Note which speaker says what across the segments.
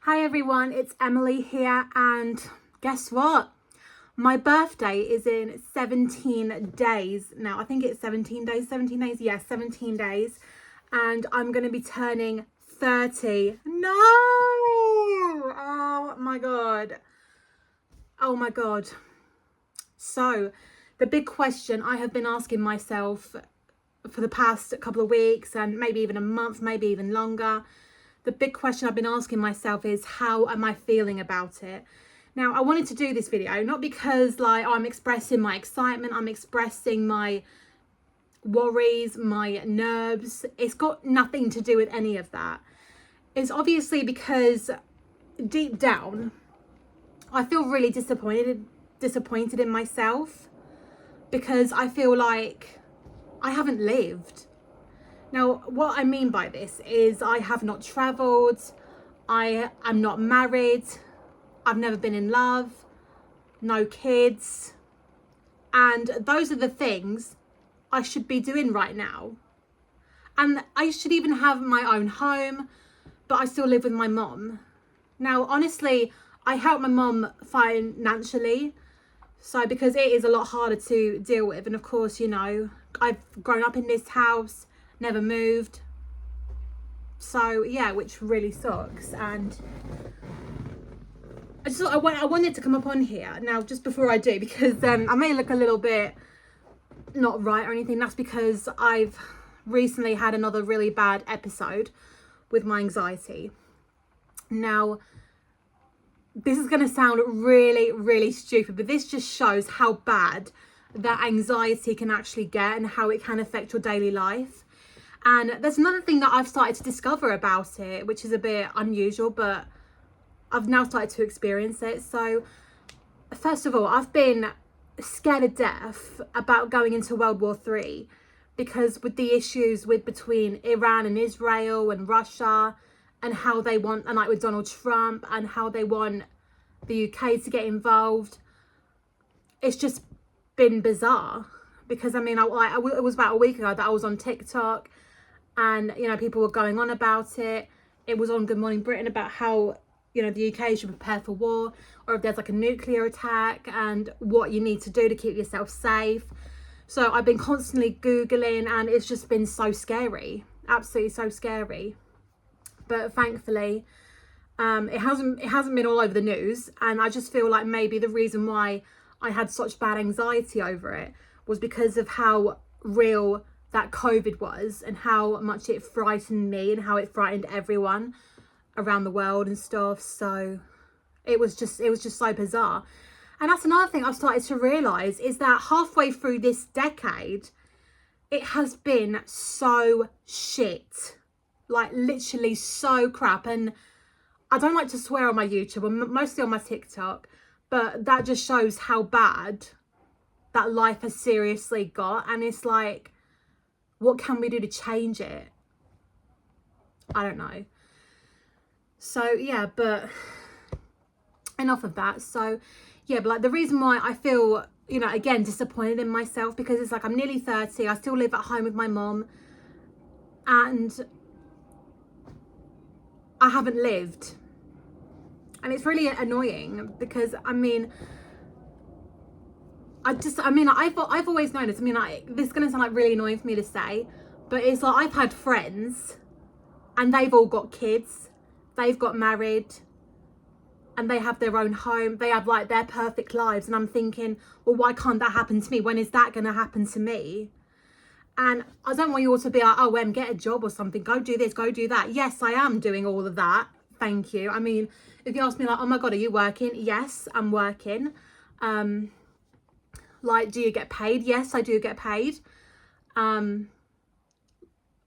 Speaker 1: Hi everyone, it's Emily here, and guess what? My birthday is in 17 days. Now, I think it's 17 days, 17 days? Yeah, 17 days. And I'm going to be turning 30. No! Oh my God. Oh my God. So, the big question I have been asking myself for the past couple of weeks and maybe even a month, maybe even longer, the big question I've been asking myself is, how am I feeling about it? Now, I wanted to do this video not because I'm expressing my excitement, I'm expressing my worries, my nerves. It's got nothing to do with any of that. It's obviously because deep down I feel really disappointed in myself, because I feel like I haven't lived. Now, what I mean by this is I have not travelled, I am not married, I've never been in love, no kids, and those are the things I should be doing right now. And I should even have my own home, but I still live with my mom. Now, honestly, I help my mom financially, so because it is a lot harder to deal with. And of course, I've grown up in this house, never moved. So yeah, which really sucks. And I just thought I wanted to come up on here now, just before I do, because I may look a little bit not right or anything. That's because I've recently had another really bad episode with my anxiety. Now, this is going to sound really, really stupid, but this just shows how bad that anxiety can actually get and how it can affect your daily life. And there's another thing that I've started to discover about it, which is a bit unusual, but I've now started to experience it. So, first of all, I've been scared to death about going into World War III, because with the issues between Iran and Israel and Russia, and how they want, and like with Donald Trump, and how they want the UK to get involved, it's just been bizarre. Because it was about a week ago that I was on TikTok, and people were going on about it. It was on Good Morning Britain about how the UK should prepare for war, or if there's like a nuclear attack, and what you need to do to keep yourself safe. So I've been constantly Googling, and it's just been so scary, absolutely so scary. But thankfully, it hasn't been all over the news, and I just feel like maybe the reason why I had such bad anxiety over it was because of how real that COVID was, and how much it frightened me, and how it frightened everyone around the world and stuff. So it was just so bizarre. And that's another thing I've started to realise, is that halfway through this decade, it has been so shit. Like, literally so crap. And I don't like to swear on my YouTube, or mostly on my TikTok, but that just shows how bad that life has seriously got. And it's like, what can we do to change it? I don't know. So yeah, but enough of that. So yeah, but like, the reason why I feel, again, disappointed in myself, because it's like, I'm nearly 30, I still live at home with my mom, and I haven't lived. And it's really annoying, because I've always known this. This is going to sound like really annoying for me to say, but it's like, I've had friends and they've all got kids, they've got married, and they have their own home, they have like their perfect lives. And I'm thinking, well, why can't that happen to me? When is that going to happen to me? And I don't want you all to be like, oh, get a job or something, go do this, go do that. Yes, I am doing all of that, thank you. If you ask me like, oh my God, are you working? Yes, I'm working. Like, do you get paid? Yes, I do get paid. But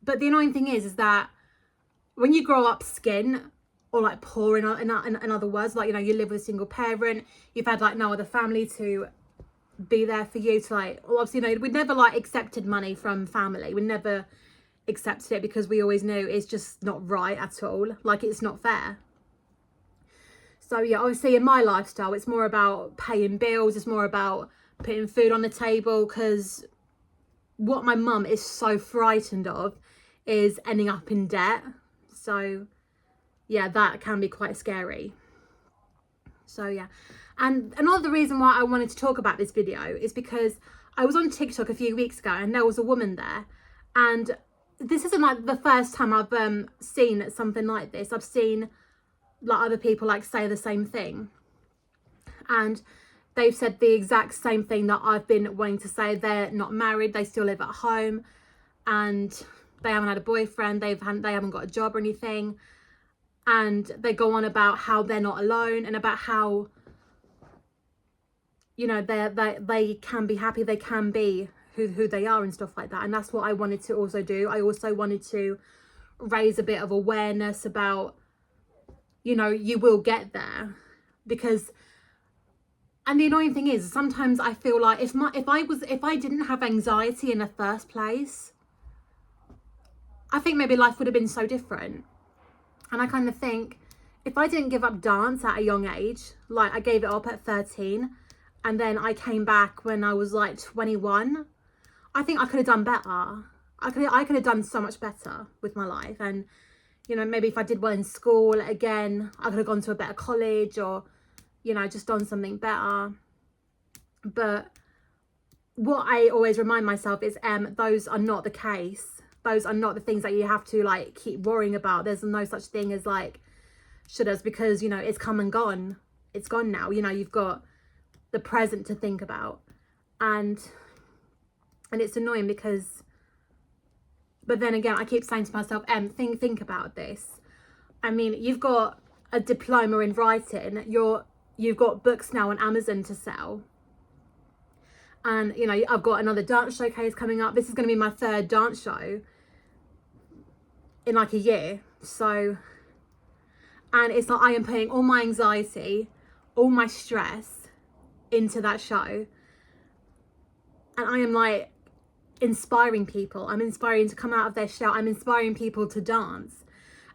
Speaker 1: the annoying thing is that when you grow up skin, or like poor, in other words, like, you live with a single parent, you've had like no other family to be there for you, to like, well, obviously, we never like accepted money from family. We never accepted it, because we always knew it's just not right at all. Like, it's not fair. So yeah, obviously in my lifestyle, it's more about paying bills, it's more about putting food on the table, because what my mum is so frightened of is ending up in debt. So yeah, that can be quite scary. So yeah. And another reason why I wanted to talk about this video is because I was on TikTok a few weeks ago and there was a woman there, and this isn't like the first time I've seen something like this. I've seen like other people like say the same thing, and they've said the exact same thing that I've been wanting to say. They're not married, they still live at home, and they haven't had a boyfriend, they haven't got a job or anything, and they go on about how they're not alone and about how, you know, they can be happy, they can be who they are and stuff like that. And that's what I wanted to also do. I also wanted to raise a bit of awareness about, you know, you will get there. Because, and the annoying thing is, sometimes I feel like if I didn't have anxiety in the first place, I think maybe life would have been so different. And I kind of think, if I didn't give up dance at a young age, like I gave it up at 13, and then I came back when I was like 21, I think I could have done better. I could have done so much better with my life. And, you know, maybe if I did well in school again, I could have gone to a better college, or, you know, just done something better. But what I always remind myself is, those are not the case. Those are not the things that you have to like keep worrying about. There's no such thing as like shouldas, because, you know, it's come and gone. It's gone now. You know, you've got the present to think about. And it's annoying because, but then again, I keep saying to myself, think about this. I mean, you've got a diploma in writing. You've got books now on Amazon to sell. And, you know, I've got another dance showcase coming up. This is going to be my 3rd dance show in like a year. So, and it's like I am putting all my anxiety, all my stress into that show. And I am like inspiring people. I'm inspiring to come out of their shell. I'm inspiring people to dance.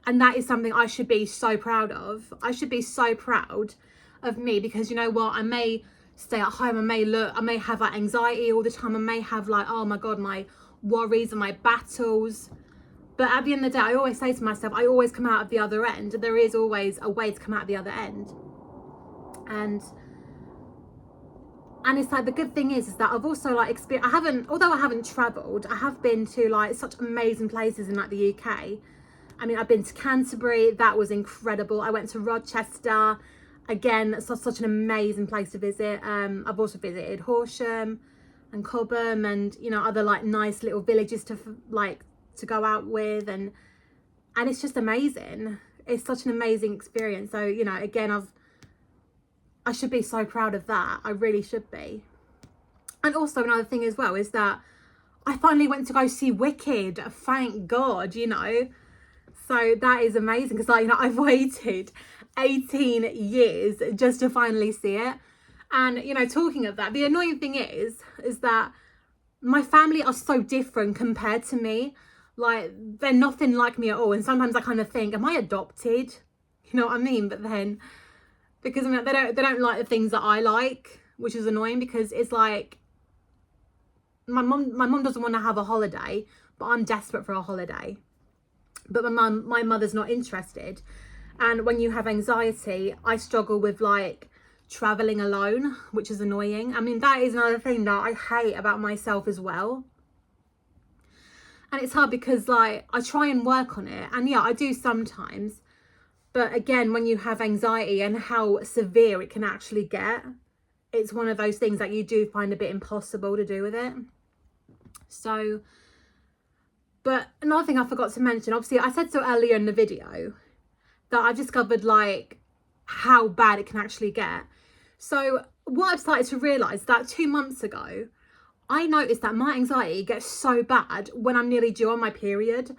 Speaker 1: And that is something I should be so proud of. I should be so proud of me, because, you know what, I may stay at home, I may have like anxiety all the time, I may have like, oh my god, my worries and my battles, but at the end of the day, I always say to myself, I always come out of the other end. There is always a way to come out the other end. And it's like, the good thing is that I've also like experienced, although I haven't traveled, I have been to like such amazing places in like the UK. I mean, I've been to Canterbury, that was incredible. I went to Rochester, again, such an amazing place to visit. I've also visited Horsham and Cobham, and, you know, other like nice little villages to go out with, and it's just amazing. It's such an amazing experience. So, you know, again, I should be so proud of that. I really should be. And also another thing as well is that I finally went to go see Wicked. Thank God, you know. So that is amazing, because, like, you know, I've waited 18 years just to finally see it. And, you know, talking of that, the annoying thing is that my family are so different compared to me. Like, they're nothing like me at all. And sometimes I kind of think, am I adopted? You know what I mean? But then, because I mean, they don't like the things that I like, which is annoying, because it's like my mum doesn't want to have a holiday, but I'm desperate for a holiday. But my mother's not interested. And when you have anxiety, I struggle with like traveling alone, which is annoying. I mean, that is another thing that I hate about myself as well. And it's hard because, like, I try and work on it, and yeah, I do sometimes. But again, when you have anxiety and how severe it can actually get, it's one of those things that you do find a bit impossible to do with it. So, but another thing I forgot to mention, obviously I said so earlier in the video, that I discovered like how bad it can actually get. So what I've started to realise, that 2 months ago, I noticed that my anxiety gets so bad when I'm nearly due on my period.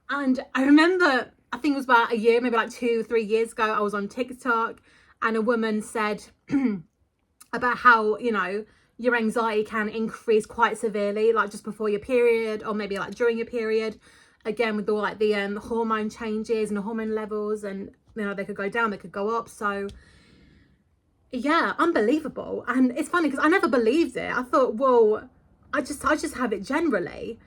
Speaker 1: And I remember, I think it was about a year, maybe like 2 or 3 years ago, I was on TikTok and a woman said about how, you know, your anxiety can increase quite severely, like just before your period, or maybe like during your period. Again, with all like the hormone changes and the hormone levels, and, you know, they could go down, they could go up. So yeah, unbelievable. And it's funny because I never believed it. I thought, well, I just have it generally.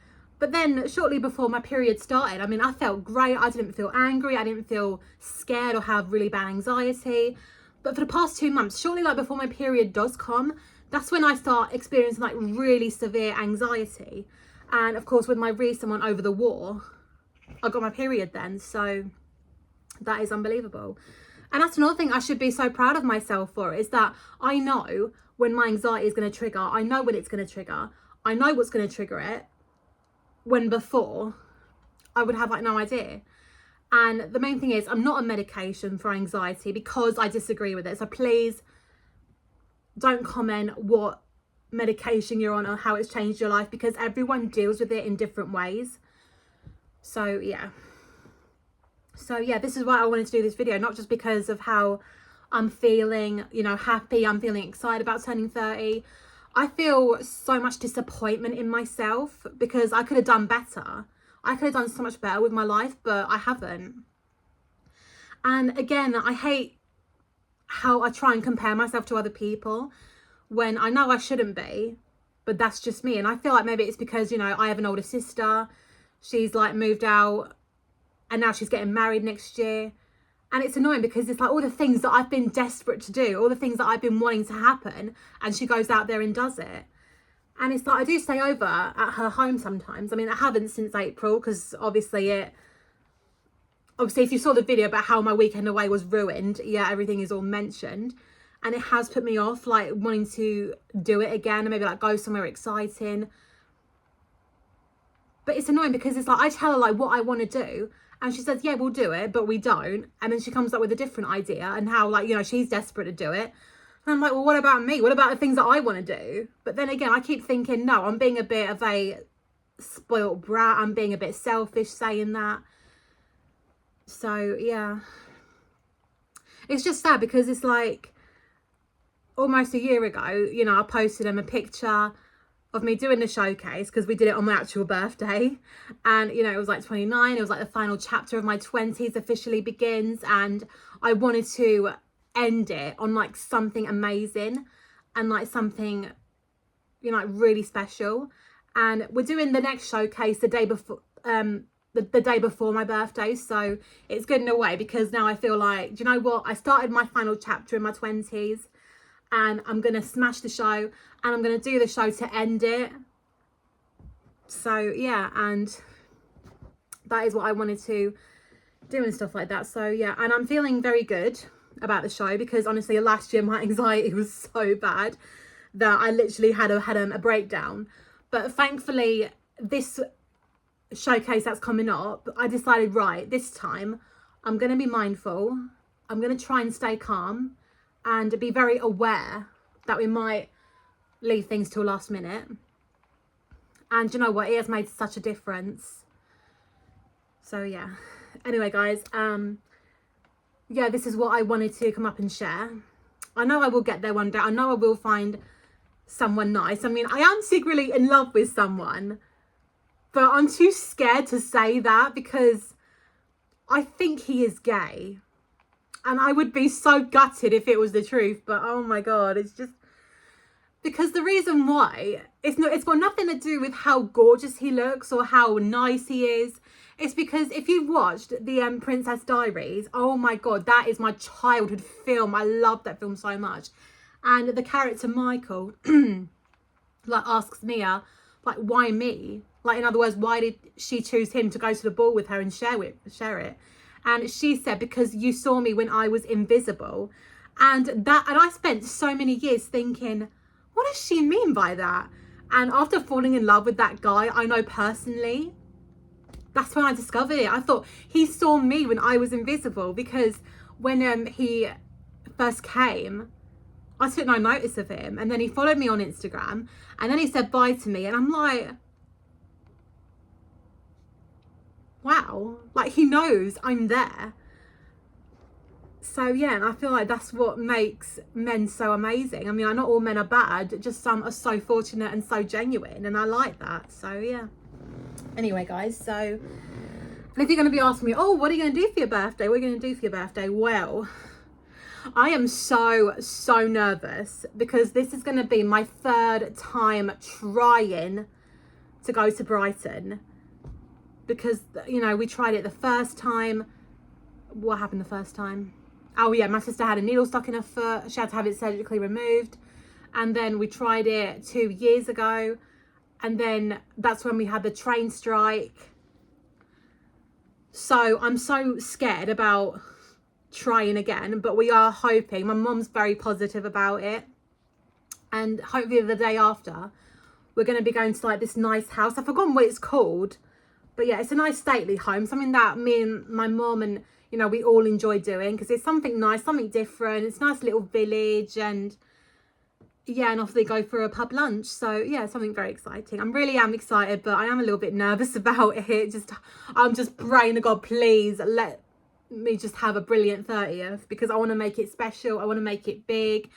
Speaker 1: But then shortly before my period started, I mean, I felt great. I didn't feel angry. I didn't feel scared or have really bad anxiety. But for the past 2 months, shortly like before my period does come, that's when I start experiencing like really severe anxiety. And of course, with my recent one over the war, I got my period then. So that is unbelievable. And that's another thing I should be so proud of myself for, is that I know when my anxiety is going to trigger. I know when it's going to trigger. I know what's going to trigger it. When before, I would have like no idea. And the main thing is, I'm not on medication for anxiety because I disagree with it. So please don't comment what medication you're on or how it's changed your life, because everyone deals with it in different ways. So yeah, this is why I wanted to do this video, not just because of how I'm feeling, you know, happy, I'm feeling excited about turning 30. I feel so much disappointment in myself because I could have done better. I could have done so much better with my life, but I haven't. And again, I hate how I try and compare myself to other people when I know I shouldn't be, but that's just me. And I feel like maybe it's because, you know, I have an older sister. She's like moved out and now she's getting married next year. And it's annoying because it's like all the things that I've been desperate to do, all the things that I've been wanting to happen, and she goes out there and does it. And it's like, I do stay over at her home sometimes. I mean, I haven't since April because obviously if you saw the video about how my weekend away was ruined, yeah, everything is all mentioned. And it has put me off like wanting to do it again and maybe like go somewhere exciting. But it's annoying because it's like, I tell her like what I want to do, and she says, yeah, we'll do it, but we don't. And then she comes up with a different idea and how, like, you know, she's desperate to do it. And I'm like, well, what about me? What about the things that I want to do? But then again, I keep thinking, no, I'm being a bit of a spoilt brat. I'm being a bit selfish saying that. So, yeah. It's just sad because it's like almost a year ago, you know, I posted him a picture of me doing the showcase because we did it on my actual birthday, and you know, it was like 29, it was like the final chapter of my 20s officially begins, and I wanted to end it on like something amazing and like something, you know, like really special. And we're doing the next showcase the day before the day before my birthday, so it's good in a way because now I feel like, do you know what, I started my final chapter in my 20s and I'm gonna smash the show, and I'm gonna do the show to end it. So yeah, and that is what I wanted to do and stuff like that. So yeah, and I'm feeling very good about the show because honestly last year my anxiety was so bad that I literally had a breakdown. But thankfully this showcase that's coming up, I decided, right, this time I'm gonna be mindful, I'm gonna try and stay calm and be very aware that we might leave things till last minute. And you know what, it has made such a difference. So yeah, anyway guys, yeah, this is what I wanted to come up and share. I know I will get there one day. I know I will find someone nice. I mean, I am secretly in love with someone, but I'm too scared to say that because I think he is gay. And I would be so gutted if it was the truth. But oh my God, it's just because the reason why, it's got nothing to do with how gorgeous he looks or how nice he is. It's because if you've watched the Princess Diaries, oh my God, that is my childhood film. I love that film so much. And the character Michael like asks Mia, like, why me? Like, in other words, why did she choose him to go to the ball with her and share it? And she said, because you saw me when I was invisible. And I spent so many years thinking, what does she mean by that? And after falling in love with that guy, I know personally, that's when I discovered it. I thought he saw me when I was invisible, because when he first came, I took no notice of him. And then he followed me on Instagram and then he said bye to me. And I'm like, wow, like he knows I'm there. So yeah, and I feel like that's what makes men so amazing. I mean, not all men are bad, just some are so fortunate and so genuine, and I like that. So yeah. Anyway, guys, so, and if you're going to be asking me, oh, what are you going to do for your birthday? What are you going to do for your birthday? Well, I am so nervous because this is going to be my third time trying to go to Brighton. because, you know, we tried it the first time. What happened the first time? Oh yeah, my sister had a needle stuck in her foot. She had to have it surgically removed. And then we tried it 2 years ago. And then that's when we had the train strike. So I'm so scared about trying again, but we are hoping. My mum's very positive about it. And hopefully the day after, we're going to be going to like this nice house. I've forgotten what it's called. But yeah, it's a nice stately home. Something that me and my mum and, you know, we all enjoy doing. Because it's something nice, something different. It's a nice little village. And yeah, and off they go for a pub lunch. So yeah, something very exciting. I really am excited, but I am a little bit nervous about it. I'm just praying to God, please let me just have a brilliant 30th, because I want to make it special. I want to make it big.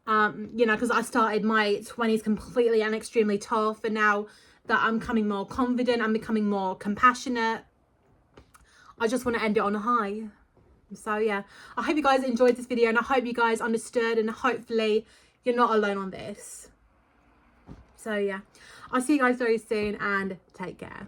Speaker 1: You know, because I started my 20s completely and extremely tough, and now that I'm becoming more confident, I'm becoming more compassionate, I just want to end it on a high. So yeah, I hope you guys enjoyed this video, and I hope you guys understood, and hopefully you're not alone on this. So yeah, I'll see you guys very soon, and take care.